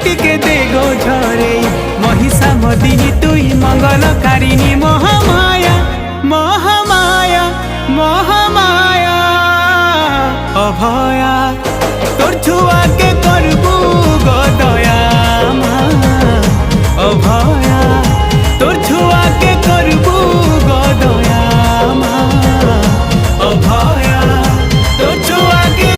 টিকে দেগো ঝরে মহিষা মদিনী তুই মঙ্গলকারিণী মহামায়া মহামায়া মহামায়া অভয়া তোর ছুয়াকে